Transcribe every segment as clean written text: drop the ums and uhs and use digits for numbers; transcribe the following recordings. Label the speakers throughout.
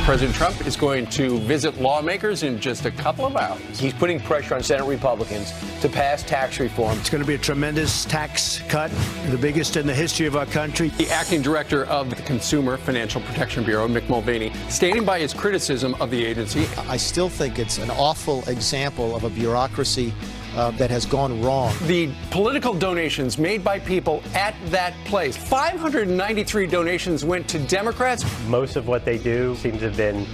Speaker 1: President Trump is going to visit lawmakers in just a couple of hours.
Speaker 2: He's putting pressure on Senate Republicans to pass tax reform.
Speaker 3: It's going to be a tremendous tax cut, the biggest in the history of our country.
Speaker 1: The acting director of the Consumer Financial Protection Bureau, Mick Mulvaney, standing by his criticism of the agency.
Speaker 4: I still think it's an awful example of a bureaucracy that has gone wrong.
Speaker 1: The political donations made by people at that place. 593 donations went to Democrats.
Speaker 5: Most of what they do seems to have been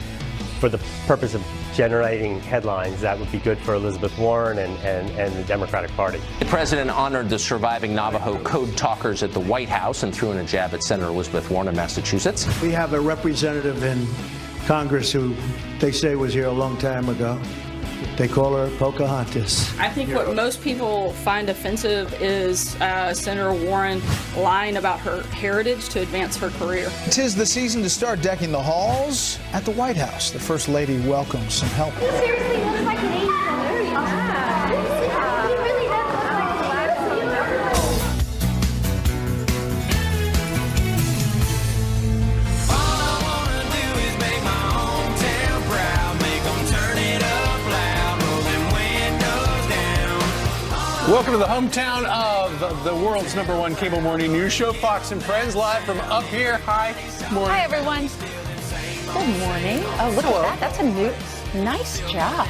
Speaker 5: for the purpose of generating headlines that would be good for Elizabeth Warren and the Democratic Party.
Speaker 6: The president honored the surviving Navajo code talkers at the White House and threw in a jab at Senator Elizabeth Warren of Massachusetts.
Speaker 3: We have a representative in Congress who they say was here a long time ago. They call her Pocahontas.
Speaker 7: I think what most people find offensive is Senator Warren lying about her heritage to advance her career.
Speaker 8: 'Tis the season to start decking the halls at the White House. The First Lady welcomes some help.
Speaker 9: He seriously looks like an angel. He really does look like a
Speaker 1: Welcome to the hometown of the world's #1 cable morning news show, Fox and Friends, live from up here. Hi, morning.
Speaker 10: Hi, everyone. Good morning. Oh, look at that. That's a nice job.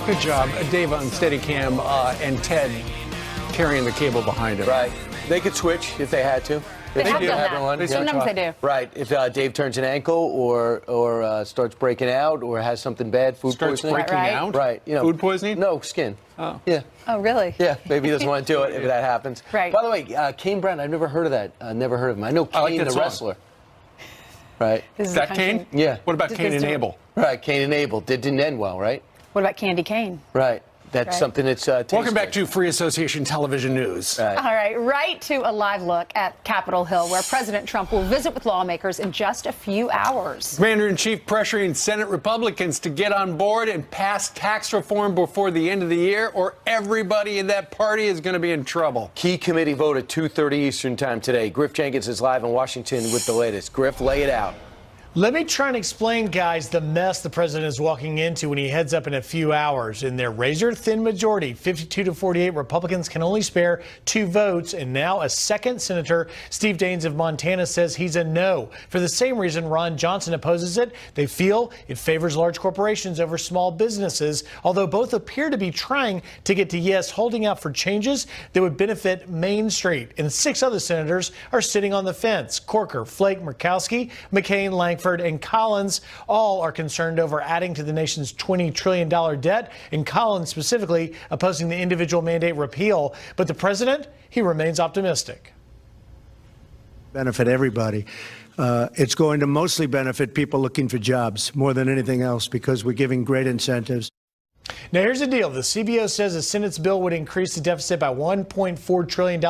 Speaker 1: Good job. Dave on Steadicam and Ted carrying the cable behind him.
Speaker 2: Right. They could switch if they had to.
Speaker 10: They have done that. Sometimes they do.
Speaker 2: Right. If Dave turns an ankle or starts breaking out or has something bad, food
Speaker 1: Starts
Speaker 2: poisoning.
Speaker 1: breaking out?
Speaker 2: Right. You know,
Speaker 1: Food poisoning?
Speaker 2: No, skin.
Speaker 1: Oh.
Speaker 2: Yeah.
Speaker 10: Oh, really?
Speaker 2: Yeah, maybe he doesn't want to do it if that happens.
Speaker 10: Right.
Speaker 2: By the way, Kane Brown, I've never heard of that. Never heard of him. I know Kane,
Speaker 1: like that
Speaker 2: the
Speaker 1: song.
Speaker 2: wrestler. Right.
Speaker 10: This
Speaker 1: Is that Kane?
Speaker 2: Yeah.
Speaker 1: What about Cain and Abel?
Speaker 2: Right, Kane and Abel. Didn't end well, right?
Speaker 10: What about Candy Cane?
Speaker 2: Right. That's
Speaker 10: Right.
Speaker 2: something that's
Speaker 1: Welcome back to Free Association Television News.
Speaker 2: Right.
Speaker 10: All right, to a live look at Capitol Hill, where President Trump will visit with lawmakers in just a few hours.
Speaker 1: Commander-in-Chief pressuring Senate Republicans to get on board and pass tax reform before the end of the year, or everybody in that party is going to be in trouble.
Speaker 2: Key committee vote at 2:30 Eastern time today. Griff Jenkins is live in Washington with the latest. Griff, lay it out.
Speaker 11: Let me try and explain, guys, the mess the president is walking into when he heads up in a few hours. In their razor-thin majority, 52-48, Republicans can only spare 2 votes. And now a second senator, Steve Daines of Montana, says he's a no. For the same reason Ron Johnson opposes it. They feel it favors large corporations over small businesses, although both appear to be trying to get to yes, holding out for changes that would benefit Main Street. And 6 other senators are sitting on the fence. Corker, Flake, Murkowski, McCain, Langford, and Collins all are concerned over adding to the nation's $20 trillion debt, and Collins specifically opposing the individual mandate repeal. But the president, he remains optimistic.
Speaker 3: Benefit everybody. It's going to mostly benefit people looking for jobs more than anything else because we're giving great incentives.
Speaker 11: Now, here's the deal. The CBO says the Senate's bill would increase the deficit by $1.4 trillion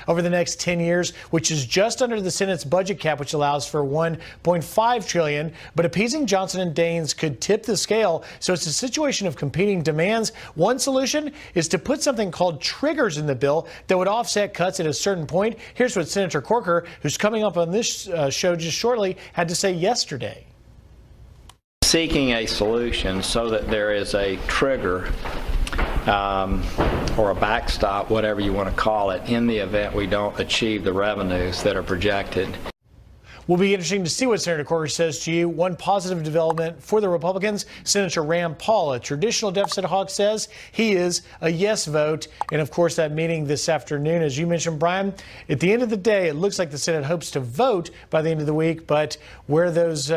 Speaker 11: over the next 10 years, which is just under the Senate's budget cap, which allows for $1.5 trillion. But appeasing Johnson and Daines could tip the scale. So it's a situation of competing demands. One solution is to put something called triggers in the bill that would offset cuts at a certain point. Here's what Senator Corker, who's coming up on this show just shortly, had to say yesterday.
Speaker 12: Seeking a solution so that there is a trigger or a backstop, whatever you want to call it, in the event we don't achieve the revenues that are projected.
Speaker 11: Will be interesting to see what Senator Corker says to you. One positive development for the Republicans, Senator Rand Paul, a traditional deficit hawk, says he is a yes vote. And of course, that meeting this afternoon, as you mentioned, Brian, at the end of the day, it looks like the Senate hopes to vote by the end of the week. But where those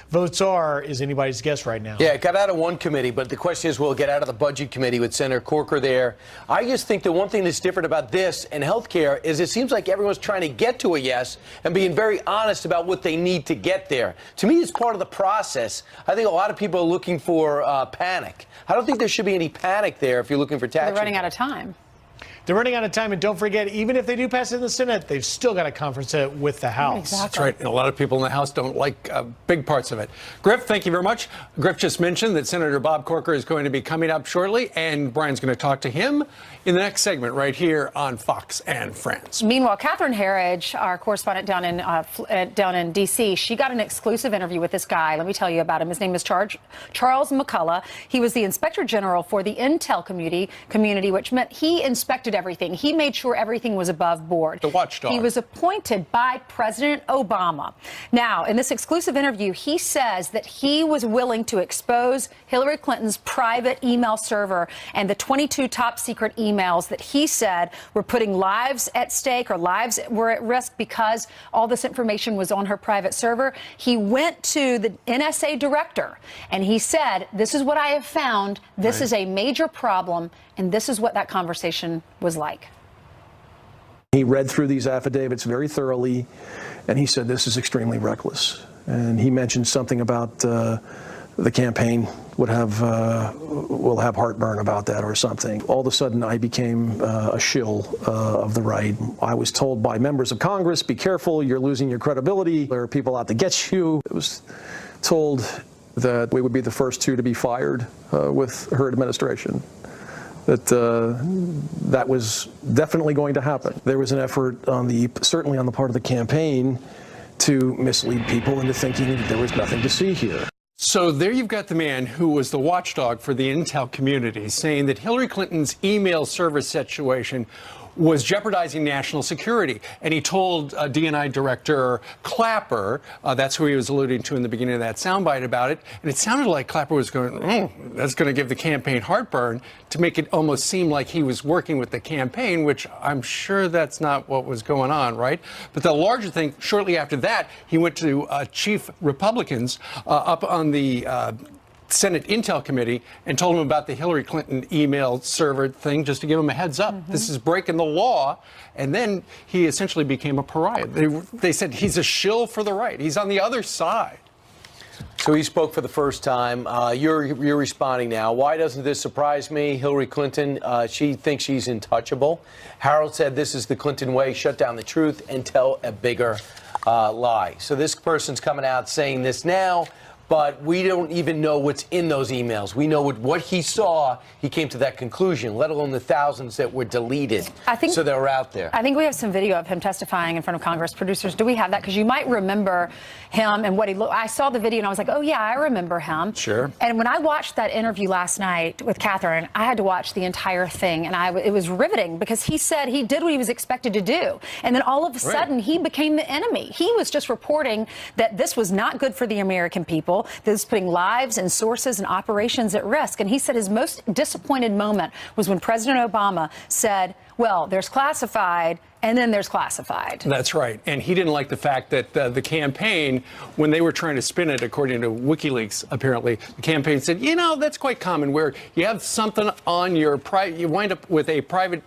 Speaker 11: votes are is anybody's guess right now.
Speaker 2: Yeah, it got out of one committee, but the question is, will it get out of the Budget Committee with Senator Corker there? I just think the one thing that's different about this and health care is it seems like everyone's trying to get to a yes and being very honest about what they need to get there. To me, it's part of the process. I think a lot of people are looking for panic. I don't think there should be any panic there if you're looking for tax.
Speaker 10: They're running out of time.
Speaker 11: They're running out of time, and don't forget, even if they do pass it in the Senate, they've still got to conference it with the House.
Speaker 10: Exactly.
Speaker 1: That's right. And a lot of people in the House don't like big parts of it. Griff, thank you very much. Griff just mentioned that Senator Bob Corker is going to be coming up shortly, and Brian's going to talk to him in the next segment right here on Fox and Friends.
Speaker 10: Meanwhile, Catherine Herridge, our correspondent down in D.C., she got an exclusive interview with this guy. Let me tell you about him. His name is Charles McCullough. He was the Inspector General for the Intel community, which meant he inspected everything. He made sure everything was above board.
Speaker 1: The watchdog.
Speaker 10: He was appointed by President Obama. Now, in this exclusive interview, he says that he was willing to expose Hillary Clinton's private email server and the 22 top secret emails that he said were putting lives at stake or lives were at risk because all this information was on her private server. He went to the NSA director and he said, this is what I have found. This is a major problem. And this is what that conversation was like.
Speaker 13: He read through these affidavits very thoroughly, and he said this is extremely reckless. And he mentioned something about the campaign will have heartburn about that or something. All of a sudden, I became a shill of the right. I was told by members of Congress, be careful, you're losing your credibility. There are people out to get you. I was told that we would be the first two to be fired with her administration. That was definitely going to happen. There was an effort certainly on the part of the campaign to mislead people into thinking that there was nothing to see here.
Speaker 1: So there you've got the man who was the watchdog for the Intel community saying that Hillary Clinton's email service situation was jeopardizing national security. And he told DNI Director Clapper, that's who he was alluding to in the beginning of that soundbite about it, and it sounded like Clapper was going, that's going to give the campaign heartburn, to make it almost seem like he was working with the campaign, which I'm sure that's not what was going on, right? But the larger thing, shortly after that, he went to chief Republicans up on the Senate Intel Committee and told him about the Hillary Clinton email server thing, just to give him a heads up. This is breaking the law. And then he essentially became a pariah. They said he's a shill for the right. He's on the other side.
Speaker 2: So he spoke for the first time. You're responding now. Why doesn't this surprise me? Hillary Clinton, she thinks she's untouchable. Harold said this is the Clinton way, shut down the truth and tell a bigger lie. So this person's coming out saying this now, but we don't even know what's in those emails. We know what he saw, he came to that conclusion, let alone the thousands that were deleted. So they're out there.
Speaker 10: I think we have some video of him testifying in front of Congress. Producers, do we have that? Because you might remember him and what he looked. I saw the video and I was like, oh, yeah, I remember him.
Speaker 1: Sure.
Speaker 10: And when I watched that interview last night with Catherine, I had to watch the entire thing. And it was riveting because he said he did what he was expected to do. And then all of a sudden, he became the enemy. He was just reporting that this was not good for the American people. This is putting lives and sources and operations at risk. And he said his most disappointed moment was when President Obama said, well, there's classified and then there's classified.
Speaker 1: That's right. And he didn't like the fact that the campaign, when they were trying to spin it, according to WikiLeaks, apparently, the campaign said, you know, that's quite common where you have something on your you wind up with a private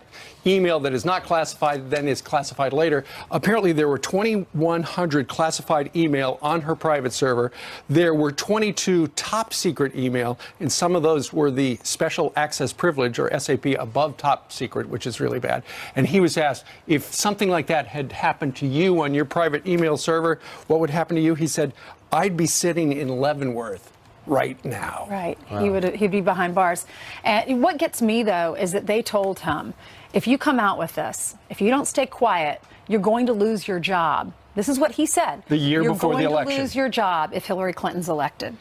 Speaker 1: email that is not classified, then is classified later. Apparently, there were 2,100 classified email on her private server. There were 22 top secret email, and some of those were the special access privilege, or SAP, above top secret, which is really bad. And he was asked, if something like that had happened to you on your private email server, what would happen to you? He said, I'd be sitting in Leavenworth right now.
Speaker 10: Right. Wow. He'd be behind bars. And what gets me, though, is that they told him, if you come out with this, if you don't stay quiet, you're going to lose your job. This is what he said.
Speaker 1: The year before the election.
Speaker 10: You're going to lose your job if Hillary Clinton's elected.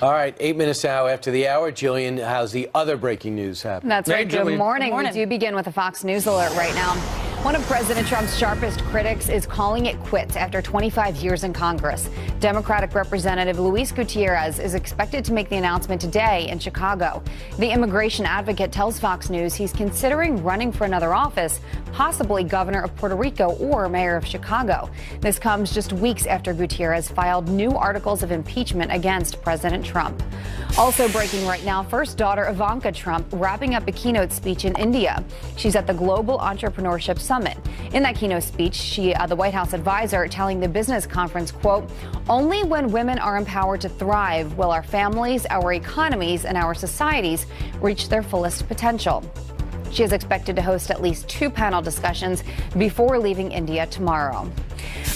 Speaker 2: All right, 8 minutes now after the hour. Jillian, how's the other breaking news happening?
Speaker 14: That's right. Good morning. We do begin with a Fox News alert right now. One of President Trump's sharpest critics is calling it quits after 25 years in Congress. Democratic Representative Luis Gutierrez is expected to make the announcement today in Chicago. The immigration advocate tells Fox News he's considering running for another office, possibly governor of Puerto Rico or mayor of Chicago. This comes just weeks after Gutierrez filed new articles of impeachment against President Trump. Also breaking right now, first daughter Ivanka Trump wrapping up a keynote speech in India. She's at the Global Entrepreneurship Summit. In that keynote speech, the White House advisor telling the business conference, quote, only when women are empowered to thrive will our families, our economies, and our societies reach their fullest potential. She is expected to host at least 2 panel discussions before leaving India tomorrow.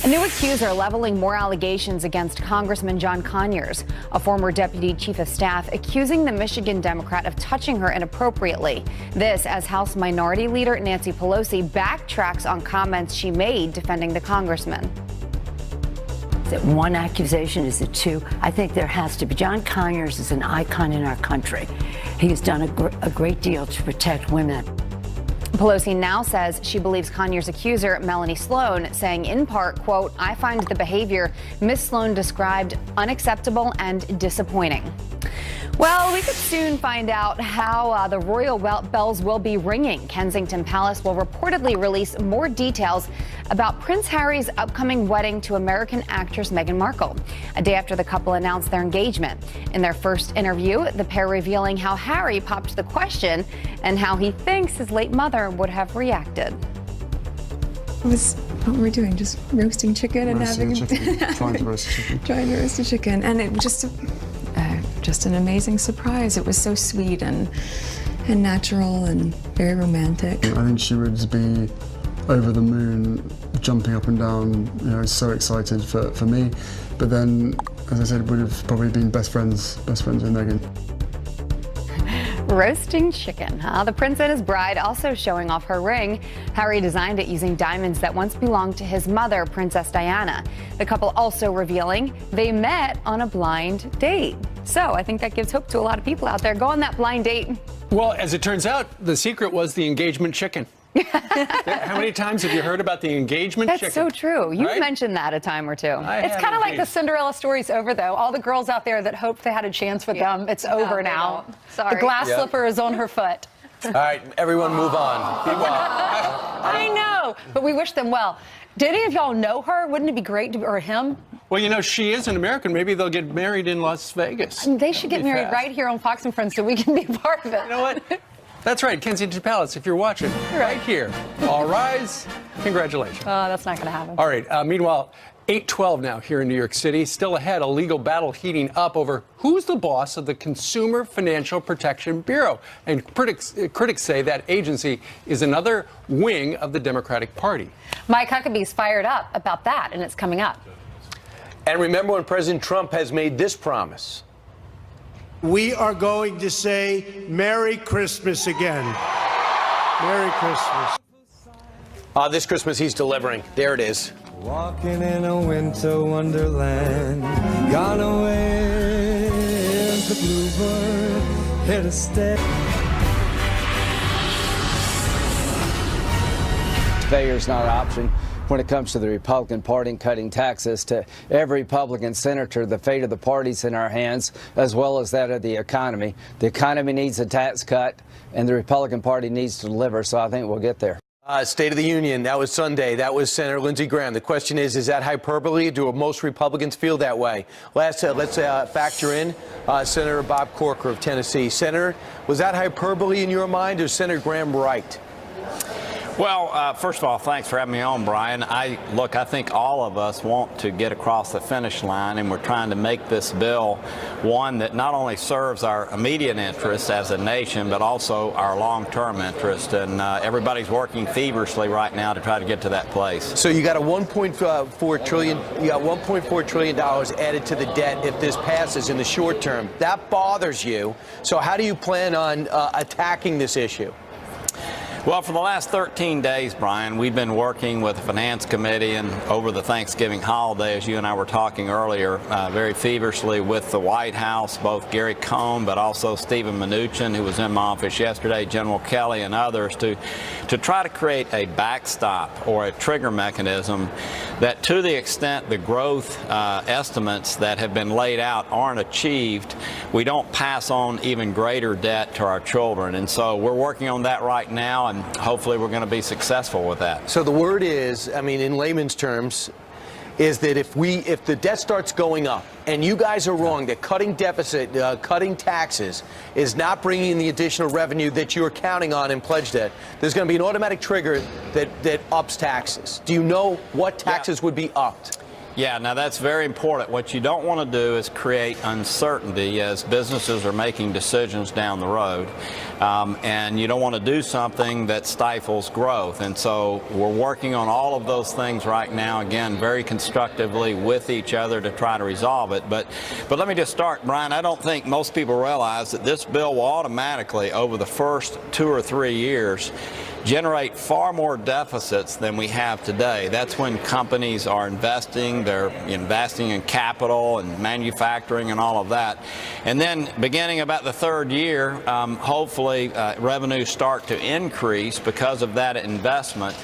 Speaker 14: A new accuser leveling more allegations against Congressman John Conyers, a former deputy chief of staff, accusing the Michigan Democrat of touching her inappropriately. This as House Minority Leader Nancy Pelosi backtracks on comments she made defending the congressman.
Speaker 15: Is it one accusation? Is it 2? I think there has to be. John Conyers is an icon in our country. He has done a great deal to protect women.
Speaker 14: Pelosi now says she believes Conyers' accuser, Melanie Sloan, saying in part, quote, "I find the behavior Ms. Sloan described unacceptable and disappointing." Well, we could soon find out how the royal bells will be ringing. Kensington Palace will reportedly release more details about Prince Harry's upcoming wedding to American actress Meghan Markle, a day after the couple announced their engagement. In their first interview, the pair revealing how Harry popped the question and how he thinks his late mother would have reacted.
Speaker 16: What we're doing, just roasting chicken and having
Speaker 17: trying to roast chicken.
Speaker 16: Trying to roast a chicken, and it just an amazing surprise. It was so sweet and natural and very romantic.
Speaker 17: I think she would be over the moon, jumping up and down, so excited for me. But then, as I said, would have probably been best friends with Megyn.
Speaker 14: Roasting chicken, huh? The prince and his bride also showing off her ring. Harry designed it using diamonds that once belonged to his mother, Princess Diana. The couple also revealing they met on a blind date. So I think that gives hope to a lot of people out there. Go on that blind date.
Speaker 1: Well, as it turns out, the secret was the engagement chicken. How many times have you heard about the engagement chicken?
Speaker 14: That's so true. You've mentioned that a time or two.
Speaker 10: It's kind of like the Cinderella story's over, though. All the girls out there that hoped they had a chance with them, it's over now.
Speaker 14: Sorry.
Speaker 10: The glass slipper is on her foot.
Speaker 2: All right, everyone move on. Move on.
Speaker 10: I know, but we wish them well. Did any of y'all know her? Wouldn't it be great to, or him?
Speaker 1: Well, she is an American. Maybe they'll get married in Las Vegas.
Speaker 10: They should get married right here on Fox and Friends so we can be a part of it.
Speaker 1: You know what? That's right, Kensington Palace, if you're watching, right here. All rise. Congratulations.
Speaker 10: Oh, that's not going to happen.
Speaker 1: All right, meanwhile, 8:12 now here in New York City. Still ahead, a legal battle heating up over who's the boss of the Consumer Financial Protection Bureau. And critics say that agency is another wing of the Democratic Party.
Speaker 10: Mike Huckabee's fired up about that, and it's coming up.
Speaker 2: And remember when President Trump has made this promise.
Speaker 3: We are going to say Merry Christmas again. Merry Christmas.
Speaker 2: This Christmas he's delivering. There it is.
Speaker 18: Walking in a winter wonderland, gone away, the bluebird here to stay.
Speaker 19: Failure's not an option when it comes to the Republican Party cutting taxes. To every Republican senator, the fate of the party's in our hands, as well as that of the economy. The economy needs a tax cut, and the Republican Party needs to deliver, so I think we'll get there.
Speaker 2: State of the Union, that was Sunday. That was Senator Lindsey Graham. The question is that hyperbole? Do most Republicans feel that way? Let's factor in Senator Bob Corker of Tennessee. Senator, was that hyperbole in your mind, or is Senator Graham right?
Speaker 12: Well, first of all, thanks for having me on, Brian. I think all of us want to get across the finish line, and we're trying to make this bill one that not only serves our immediate interests as a nation, but also our long-term interest. And everybody's working feverishly right now to try to get to that place.
Speaker 2: So you got a $1.4 trillion. You got $1.4 trillion added to the debt if this passes in the short term. That bothers you. So how do you plan on attacking this issue?
Speaker 12: Well, for the last 13 days, Brian, we've been working with the Finance Committee and over the Thanksgiving holiday, as you and I were talking earlier, very feverishly with the White House, both Gary Cohn, but also Stephen Mnuchin, who was in my office yesterday, General Kelly, and others, to try to create a backstop or a trigger mechanism that, to the extent the growth estimates that have been laid out aren't achieved, we don't pass on even greater debt to our children. And so we're working on that right now, and hopefully we're going to be successful with that.
Speaker 2: So the word is, I mean, in layman's terms, is that if the debt starts going up, and you guys are wrong, that cutting deficit, cutting taxes is not bringing the additional revenue that you're counting on in pledge debt, there's going to be an automatic trigger that ups taxes. Do you know what taxes would be upped?
Speaker 12: Yeah, now that's very important. What you don't want to do is create uncertainty as businesses are making decisions down the road. And you don't want to do something that stifles growth. And so we're working on all of those things right now, again, very constructively with each other to try to resolve it. But let me just start, Brian. I don't think most people realize that this bill will automatically, over the first 2 or 3 years, generate far more deficits than we have today. That's when companies are investing. They're investing in capital and manufacturing and all of that. And then beginning about the 3rd year, hopefully revenues start to increase because of that investment.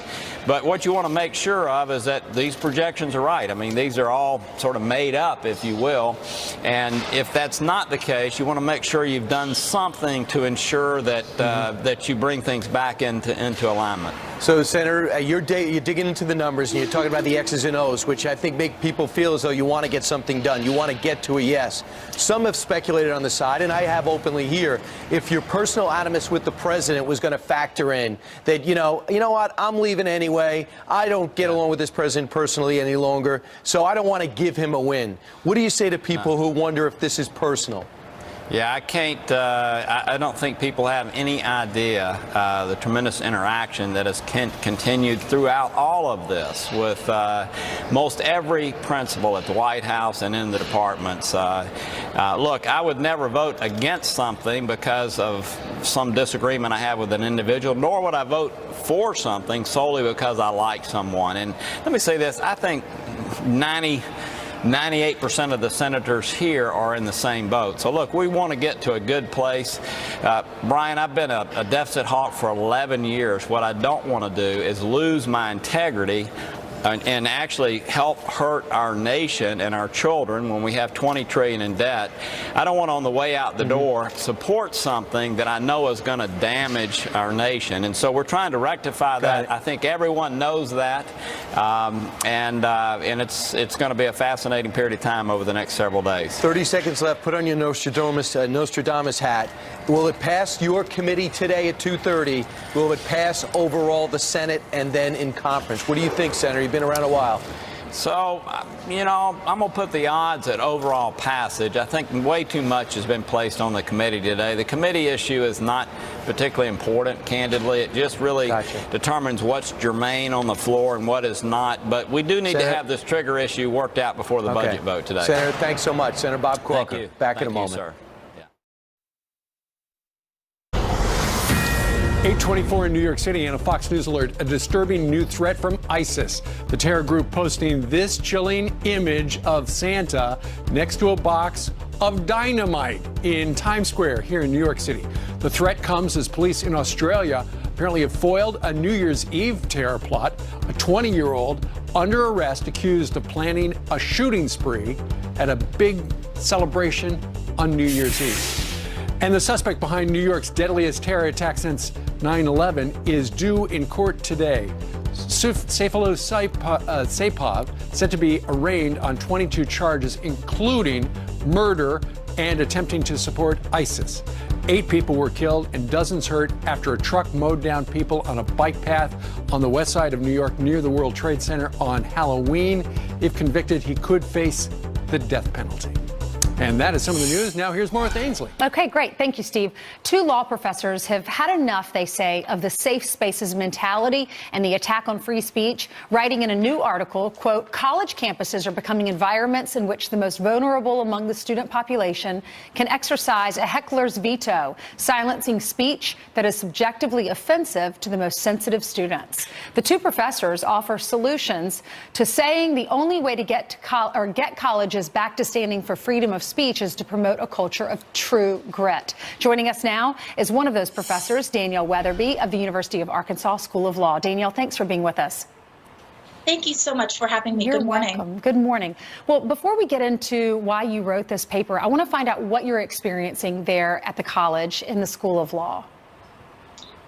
Speaker 12: But what you want to make sure of is that these projections are right. I mean, these are all sort of made up, if you will. And if that's not the case, you want to make sure you've done something to ensure that that you bring things back into alignment.
Speaker 2: So, Senator, you're digging into the numbers and you're talking about the X's and O's, which I think make people feel as though you want to get something done. You want to get to a yes. Some have speculated on the side, and I have openly here, if your personal animus with the president was going to factor in that, you know what, I'm leaving anyway. I don't get along with this president personally any longer, so I don't want to give him a win. What do you say to people who wonder if this is personal?
Speaker 12: Yeah, I can't, I don't think people have any idea the tremendous interaction that has continued throughout all of this with most every principal at the White House and in the departments. Look, I would never vote against something because of some disagreement I have with an individual, nor would I vote for something solely because I like someone. And let me say this, I think 98% of the senators here are in the same boat. So look, we want to get to a good place. Brian, I've been a deficit hawk for 11 years. What I don't want to do is lose my integrity and actually help hurt our nation and our children when we have $20 trillion in debt. I don't want to, on the way out the door, support something that I know is going to damage our nation. And so we're trying to rectify that. I think everyone knows that. And it's going to be a fascinating period of time over the next several days.
Speaker 2: 30 seconds left. Put on your Nostradamus hat. Will it pass your committee today at 2:30? Will it pass overall the Senate and then in conference? What do you think, Senator? You've been around a while.
Speaker 12: So, you know, I'm going to put the odds at overall passage. I think way too much has been placed on the committee today. The committee issue is not particularly important, candidly. It just really determines what's germane on the floor and what is not. But we do need to have this trigger issue worked out before the budget vote today.
Speaker 2: Senator, thanks so much. Senator Bob Corker.
Speaker 12: Thank you.
Speaker 2: Back in a moment.
Speaker 12: Sir.
Speaker 1: 8:24 in New York City and a Fox News alert, a disturbing new threat from ISIS. The terror group posting this chilling image of Santa next to a box of dynamite in Times Square here in New York City. The threat comes as police in Australia apparently have foiled a New Year's Eve terror plot. A 20-year-old under arrest accused of planning a shooting spree at a big celebration on New Year's Eve. And the suspect behind New York's deadliest terror attack since 9/11 is due in court today. Sayfullah Saipov set to be arraigned on 22 charges, including murder and attempting to support ISIS. 8 people were killed and dozens hurt after a truck mowed down people on a bike path on the west side of New York near the World Trade Center on Halloween. If convicted, he could face the death penalty. And that is some of the news. Now here's more with Ainsley.
Speaker 10: Okay, great. Thank you, Steve. 2 law professors have had enough, they say, of the safe spaces mentality and the attack on free speech, writing in a new article, quote, college campuses are becoming environments in which the most vulnerable among the student population can exercise a heckler's veto, silencing speech that is subjectively offensive to the most sensitive students. The 2 professors offer solutions to saying the only way to get colleges back to standing for freedom of speech is to promote a culture of true grit. Joining us now is one of those professors, Danielle Weatherby of the University of Arkansas School of Law. Danielle, thanks for being with us.
Speaker 20: Thank you so much for having me.
Speaker 10: You're
Speaker 20: Good morning.
Speaker 10: Welcome. Good morning. Well, before we get into why you wrote this paper, I want to find out what you're experiencing there at the college in the School of Law.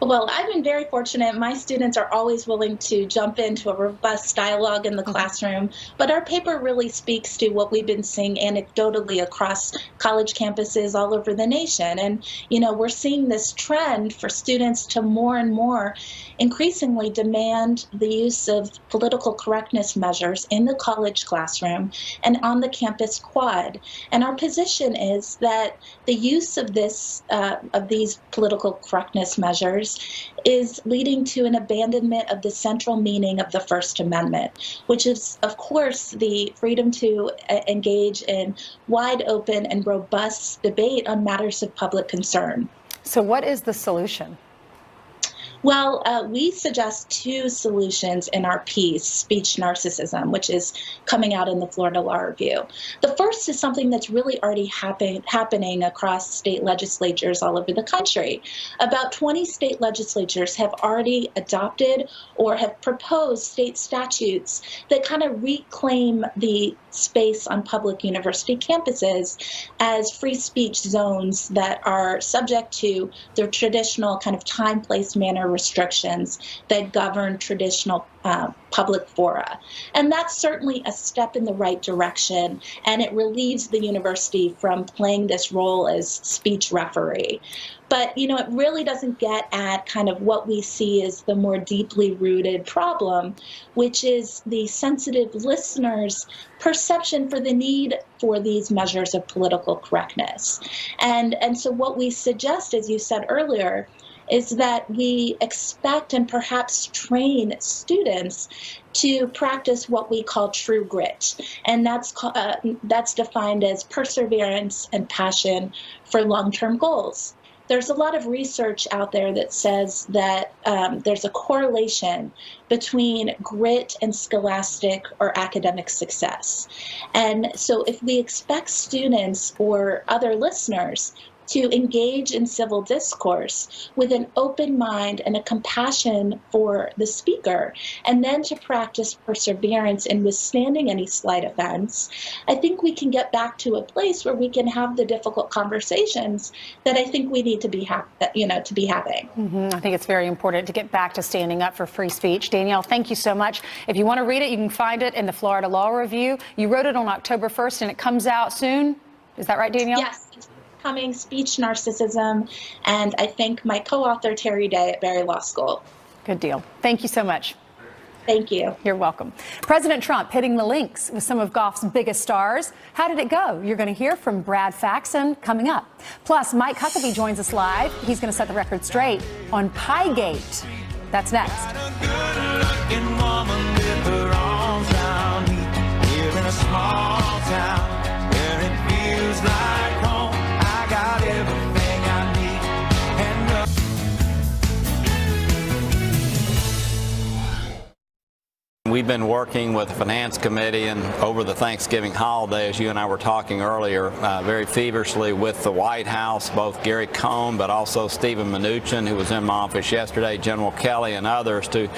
Speaker 20: Well, I've been very fortunate. My students are always willing to jump into a robust dialogue in the classroom, but our paper really speaks to what we've been seeing anecdotally across college campuses all over the nation. And, you know, we're seeing this trend for students to more and more increasingly demand the use of political correctness measures in the college classroom and on the campus quad. And our position is that the use of these political correctness measures is leading to an abandonment of the central meaning of the First Amendment, which is, of course, the freedom to engage in wide open and robust debate on matters of public concern.
Speaker 10: So what is the solution?
Speaker 20: Well, we suggest two solutions in our piece, Speech Narcissism, which is coming out in the Florida Law Review. The first is something that's really already happening across state legislatures all over the country. About 20 state legislatures have already adopted or have proposed state statutes that kind of reclaim the space on public university campuses as free speech zones that are subject to the traditional kind of time, place, manner restrictions that govern traditional public fora. And that's certainly a step in the right direction, and it relieves the university from playing this role as speech referee. But, you know, it really doesn't get at kind of what we see as the more deeply rooted problem, which is the sensitive listener's perception for the need for these measures of political correctness. And so what we suggest, as you said earlier, is that we expect and perhaps train students to practice what we call true grit. And that's defined as perseverance and passion for long-term goals. There's a lot of research out there that says that there's a correlation between grit and scholastic or academic success. And so if we expect students or other listeners to engage in civil discourse with an open mind and a compassion for the speaker, and then to practice perseverance in withstanding any slight offense, I think we can get back to a place where we can have the difficult conversations that I think we need to be having.
Speaker 10: I think it's very important to get back to standing up for free speech. Danielle, thank you so much. If you want to read it, you can find it in the Florida Law Review. You wrote it on October 1st, and it comes out soon. Is that right, Danielle?
Speaker 20: Yes. Coming, Speech Narcissism, and I thank my co-author Terry Day at Barry Law School.
Speaker 10: Good deal. Thank you so much.
Speaker 20: Thank you.
Speaker 10: You're welcome. President Trump hitting the links with some of golf's biggest stars. How did it go? You're going to hear from Brad Faxon coming up. Plus, Mike Huckabee joins us live. He's going to set the record straight on Piegate. That's next.
Speaker 12: We've been working with the Finance Committee and over the Thanksgiving holiday, as you and I were talking earlier, very feverishly with the White House, both Gary Cohn, but also Stephen Mnuchin, who was in my office yesterday, General Kelly, and others, to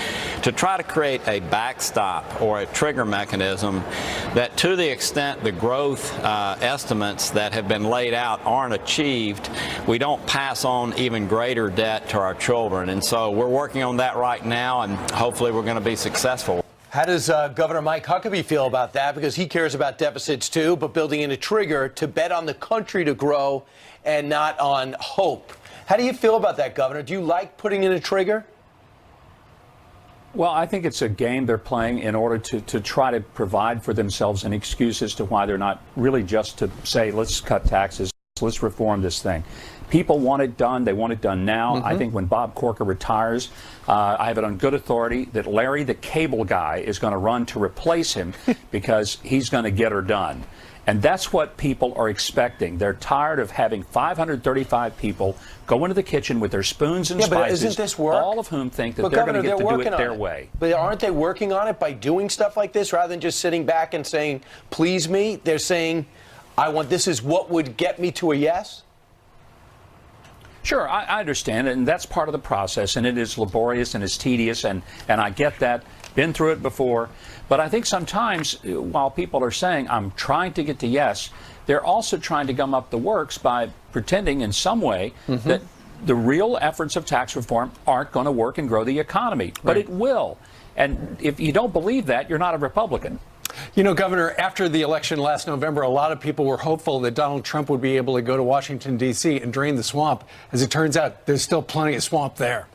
Speaker 12: try to create a backstop or a trigger mechanism that, to the extent the growth estimates that have been laid out aren't achieved, we don't pass on even greater debt to our children. And so we're working on that right now, and hopefully we're going to be successful.
Speaker 2: How does Governor Mike Huckabee feel about that? Because he cares about deficits too, but building in a trigger to bet on the country to grow and not on hope. How do you feel about that, Governor? Do you like putting in a trigger?
Speaker 21: Well, I think it's a game they're playing in order to try to provide for themselves an excuse as to why they're not really just to say, let's cut taxes, let's reform this thing. People want it done. They want it done now. I think when Bob Corker retires, I have it on good authority that Larry, the cable guy, is going to run to replace him because he's going to get her done. And that's what people are expecting. They're tired of having 535 people go into the kitchen with their spoons and spices,
Speaker 2: but isn't this work?
Speaker 21: All of whom think that they're going to get to do it their way.
Speaker 2: But aren't they working on it by doing stuff like this rather than just sitting back and saying, please me? They're saying, this is what would get me to a yes?
Speaker 21: Sure, I understand it, and that's part of the process, and it is laborious and it's tedious, and I get that, been through it before. But I think sometimes, while people are saying, I'm trying to get to yes, they're also trying to gum up the works by pretending in some way that the real efforts of tax reform aren't going to work and grow the economy, but it will. And if you don't believe that, you're not a Republican.
Speaker 1: You know, Governor, after the election last November, a lot of people were hopeful that Donald Trump would be able to go to Washington, D.C. and drain the swamp. As it turns out, there's still plenty of swamp there.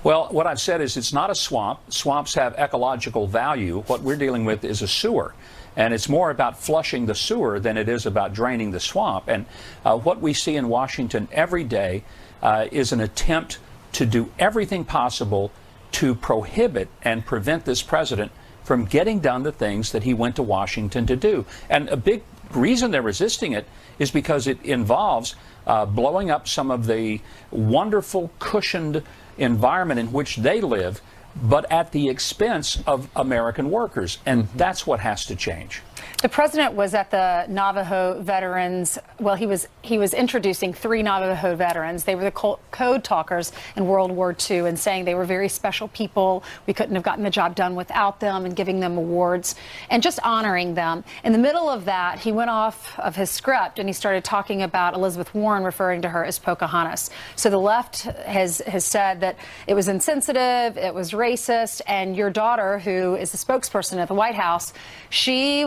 Speaker 21: Well, what I've said is it's not a swamp. Swamps have ecological value. What we're dealing with is a sewer. And it's more about flushing the sewer than it is about draining the swamp. And what we see in Washington every day is an attempt to do everything possible to prohibit and prevent this president from getting done the things that he went to Washington to do. And a big reason they're resisting it is because it involves blowing up some of the wonderful cushioned environment in which they live, but at the expense of American workers. And that's what has to change.
Speaker 10: The president was at the Navajo veterans. Well, he was introducing 3 Navajo veterans. They were the code talkers in World War II, and saying they were very special people. We couldn't have gotten the job done without them, and giving them awards and just honoring them. In the middle of that, he went off of his script and he started talking about Elizabeth Warren, referring to her as Pocahontas. So the left has said that it was insensitive, it was racist, and your daughter, who is the spokesperson at the White House, she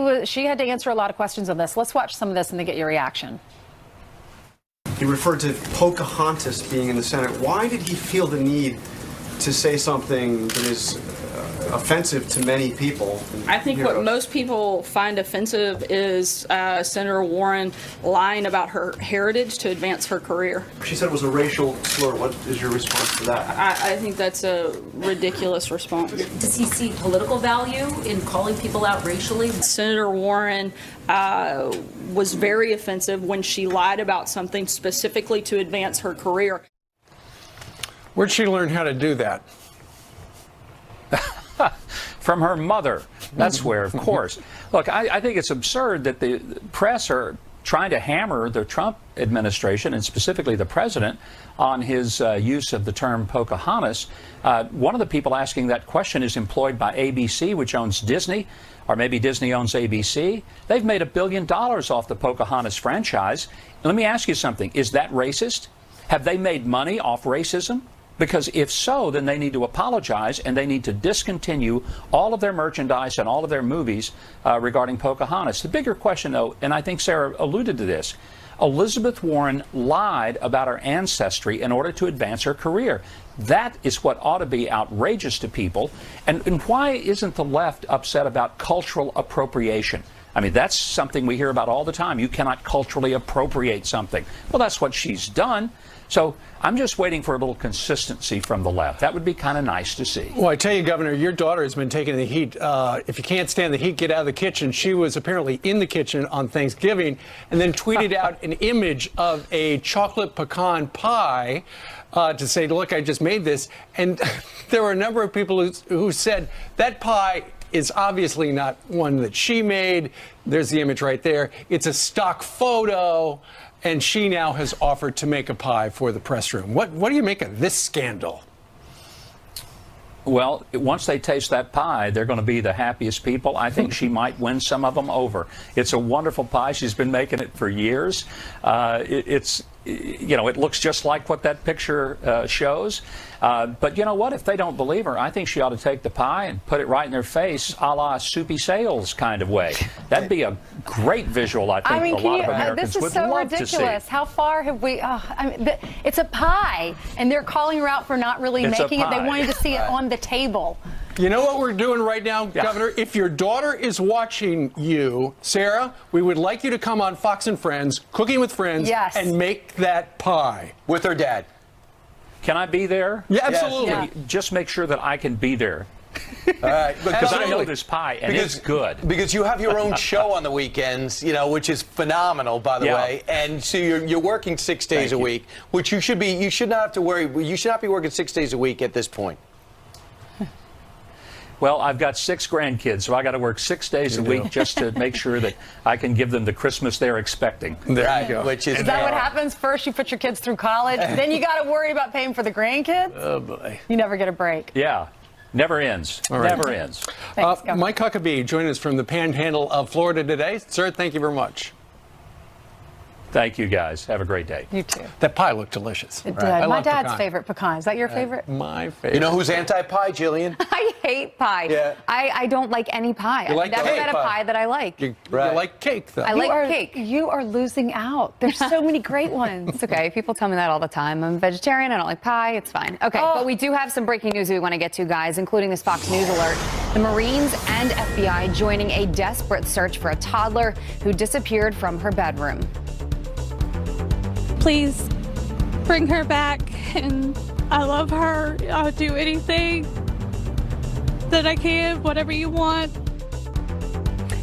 Speaker 10: had to answer a lot of questions on this. Let's watch some of this and then get your reaction.
Speaker 4: He referred to Pocahontas being in the Senate. Why did he feel the need to say something that is offensive to many people?
Speaker 7: I think what most people find offensive is Senator Warren lying about her heritage to advance her career.
Speaker 4: She said it was a racial slur. What is your response to that?
Speaker 7: I think that's a ridiculous response.
Speaker 22: Does he see political value in calling people out racially?
Speaker 7: Senator Warren was very offensive when she lied about something specifically to advance her career.
Speaker 1: Where'd she learn how to do that?
Speaker 21: From her mother. That's where, of course. Look, I think it's absurd that the press are trying to hammer the Trump administration, and specifically the president, on his use of the term Pocahontas. One of the people asking that question is employed by ABC, which owns Disney, or maybe Disney owns ABC. They've made $1 billion off the Pocahontas franchise. Let me ask you something. Is that racist? Have they made money off racism? Because if so, then they need to apologize, and they need to discontinue all of their merchandise and all of their movies regarding Pocahontas. The bigger question, though, and I think Sara alluded to this, Elizabeth Warren lied about her ancestry in order to advance her career. That is what ought to be outrageous to people. And why isn't the left upset about cultural appropriation? I mean, that's something we hear about all the time. You cannot culturally appropriate something. Well, that's what she's done. So I'm just waiting for a little consistency from the left. That would be kind of nice to see.
Speaker 1: Well, I tell you, Governor, your daughter has been taking the heat. If you can't stand the heat, get out of the kitchen. She was apparently in the kitchen on Thanksgiving and then tweeted out an image of a chocolate pecan pie to say, look, I just made this. And there were a number of people who said that pie is obviously not one that she made. There's the image right there. It's a stock photo. And she now has offered to make a pie for the press room. What do you make of this scandal?
Speaker 21: Well, once they taste that pie, they're going to be the happiest people. I think she might win some of them over. It's a wonderful pie. She's been making it for years. It looks just like what that picture shows. But you know what? If they don't believe her, I think she ought to take the pie and put it right in their face, a la Soupy Sales kind of way. That'd be a great visual, I think, a lot of Americans would love to see.
Speaker 10: This is so ridiculous. How far have we... it's a pie, and they're calling her out for not really making it. They wanted to see it on the table.
Speaker 1: You know what we're doing right now, Governor? If your daughter is watching you, Sara, we would like you to come on Fox and Friends, Cooking with Friends, and make that pie.
Speaker 2: With her dad.
Speaker 21: Can I be there?
Speaker 1: Yeah, absolutely.
Speaker 21: Yeah. Just make sure that I can be there.
Speaker 2: All right,
Speaker 21: because I know this pie, and it's good.
Speaker 2: Because you have your own show on the weekends, which is phenomenal, by the way. And so you're working 6 days a week, which you should be. You should not have to worry. You should not be working 6 days a week at this point.
Speaker 21: Well, I've got 6 grandkids, so I got to work 6 days a week just to make sure that I can give them the Christmas they're expecting.
Speaker 1: There you go.
Speaker 10: Is that what happens? First, you put your kids through college, then you got to worry about paying for the grandkids?
Speaker 1: Oh, boy.
Speaker 10: You never get a break.
Speaker 21: Yeah. Never ends.
Speaker 1: All right.
Speaker 21: Never ends.
Speaker 10: Thanks,
Speaker 1: Mike Huckabee joining us from the Panhandle of Florida today. Sir, thank you very much.
Speaker 21: Thank you, guys. Have a great day.
Speaker 10: You too.
Speaker 1: That pie looked delicious.
Speaker 10: It did.
Speaker 1: I
Speaker 10: My
Speaker 1: love
Speaker 10: dad's
Speaker 1: pecan.
Speaker 10: favorite pecan. Is that your favorite?
Speaker 1: My favorite.
Speaker 2: You know who's anti-pie, Jillian?
Speaker 14: I hate pie.
Speaker 2: Yeah.
Speaker 14: I don't like any pie.
Speaker 2: You like
Speaker 14: I've never
Speaker 2: cake
Speaker 14: had a pie that I like.
Speaker 1: You like cake, though.
Speaker 14: I like cake.
Speaker 10: You are losing out. There's so many great ones.
Speaker 14: It's okay. People tell me that all the time. I'm a vegetarian. I don't like pie. It's fine. Okay, but we do have some breaking news we want to get to, guys, including this Fox News alert. The Marines and FBI joining a desperate search for a toddler who disappeared from her bedroom.
Speaker 5: Please bring her back, and I love her. I'll do anything that I can, whatever you want.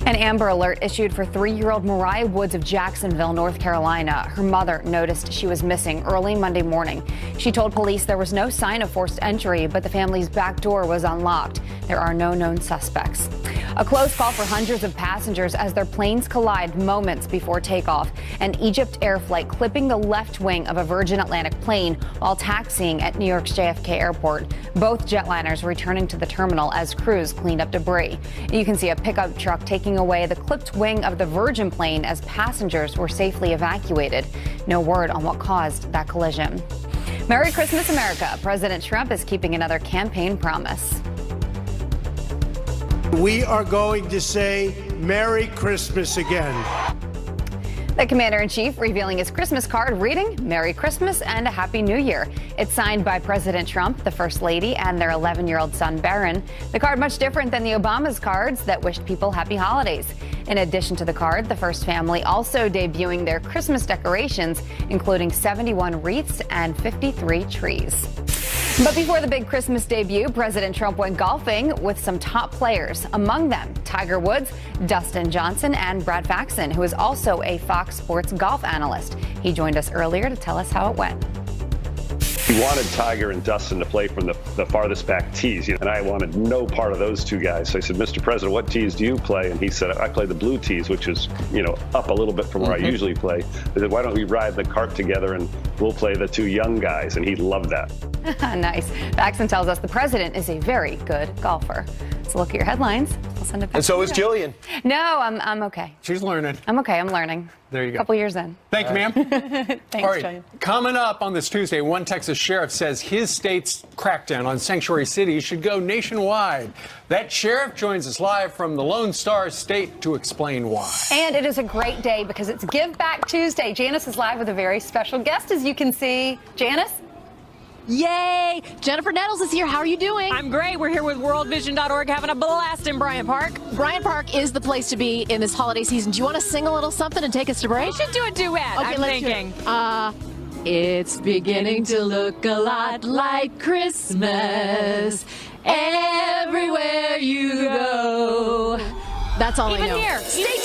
Speaker 14: An Amber Alert issued for 3-year-old Mariah Woods of Jacksonville, North Carolina. Her mother noticed she was missing early Monday morning. She told police there was no sign of forced entry, but the family's back door was unlocked. There are no known suspects. A close call for hundreds of passengers as their planes collide moments before takeoff. An Egypt Air flight clipping the left wing of a Virgin Atlantic plane while taxiing at New York's JFK Airport. Both jetliners returning to the terminal as crews cleaned up debris. You can see a pickup truck taking away the clipped wing of the Virgin plane as passengers were safely evacuated. No word on what caused that collision. Merry Christmas, America. President Trump is keeping another campaign promise.
Speaker 3: We are going to say Merry Christmas again.
Speaker 14: The commander-in-chief revealing his Christmas card reading Merry Christmas and a Happy New Year. It's signed by President Trump, the First Lady, and their 11-year-old son, Barron. The card much different than the Obama's cards that wished people happy holidays. In addition to the card, the First family also debuting their Christmas decorations, including 71 wreaths and 53 trees. But before the big Christmas debut, President Trump went golfing with some top players. Among them, Tiger Woods, Dustin Johnson, and Brad Faxon, who is also a Fox Sports golf analyst. He joined us earlier to tell us how it went.
Speaker 6: We wanted Tiger and Dustin to play from the farthest back tees, and I wanted no part of those two guys. So I said, Mr. President, what tees do you play? And he said, I play the blue tees, which is, up a little bit from where I usually play. I said, why don't we ride the cart together and we'll play the two young guys? And he loved that.
Speaker 14: Nice. Faxon tells us the president is a very good golfer. So look at your headlines. I'll send it back.
Speaker 2: And so
Speaker 14: to
Speaker 2: is
Speaker 14: you.
Speaker 2: Jillian.
Speaker 14: No, I'm okay.
Speaker 1: She's learning.
Speaker 14: I'm okay. I'm learning.
Speaker 1: There you go.
Speaker 14: A couple years in.
Speaker 1: Thank you, ma'am.
Speaker 14: Thanks,
Speaker 1: All right.
Speaker 14: Jillian.
Speaker 1: Coming up on this Tuesday, one Texas sheriff says his state's crackdown on sanctuary cities should go nationwide. That sheriff joins us live from the Lone Star State to explain why.
Speaker 10: And it is a great day because it's Give Back Tuesday. Janice is live with a very special guest, as you can see. Janice?
Speaker 23: Yay! Jennifer Nettles is here. How are you doing? I'm great. We're here with worldvision.org having a blast in Bryant Park. Bryant Park is the place to be in this holiday season. Do you want to sing a little something and take us to break?
Speaker 5: We should do a duet.
Speaker 23: Okay,
Speaker 5: I'm
Speaker 23: let's
Speaker 5: thinking.
Speaker 23: It's beginning to look a lot like Christmas everywhere you go. That's all I know.
Speaker 5: Even here.
Speaker 23: Stay